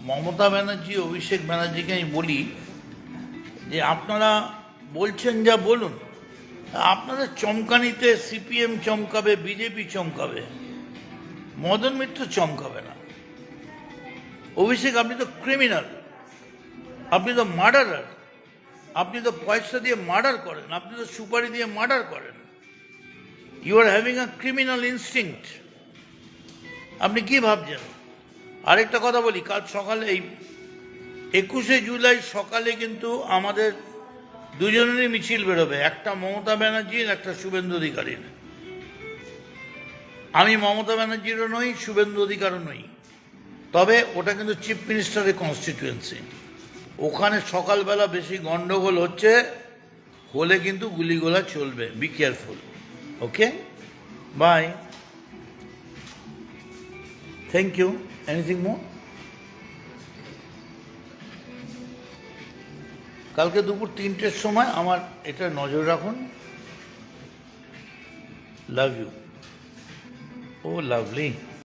মমতা ব্যানার্জি অভিষেক ব্যানার্জিকে আমি বলি যে আপনারা বলছেন যা বলুন, আপনাদের চমকানিতে সিপিএম চমকাবে, বিজেপি চমকাবে, মদন মিত্র চমকাবে না। অভিষেক, আপনি তো ক্রিমিনাল, আপনি তো মার্ডারার, আপনি তো পয়সা দিয়ে মার্ডার করেন, আপনি তো সুপারি দিয়ে মার্ডার করেন। You are having a criminal instinct. আপনি কি ভাবছেন? আরেকটা কথা বলি, কাল সকালে এই 21শে জুলাই সকালে কিন্তু আমাদের দুজনেরই মিছিল বেরোবে, একটা মমতা ব্যানার্জির, একটা শুভেন্দু অধিকারীর। আমি মমতা ব্যানার্জিরও নই, শুভেন্দু অধিকারও নই, তবে ওটা কিন্তু চিফ মিনিস্টারের কনস্টিটিউয়েন্সি। ওখানে সকালবেলা বেশি গন্ডগোল হচ্ছে, হলে কিন্তু গুলিগোলা চলবে। Be careful. Okay, bye, thank you. Anything more? কালকে দুপুর 3টের সময় আমার এটা নজর রাখুন। Love you. Oh lovely.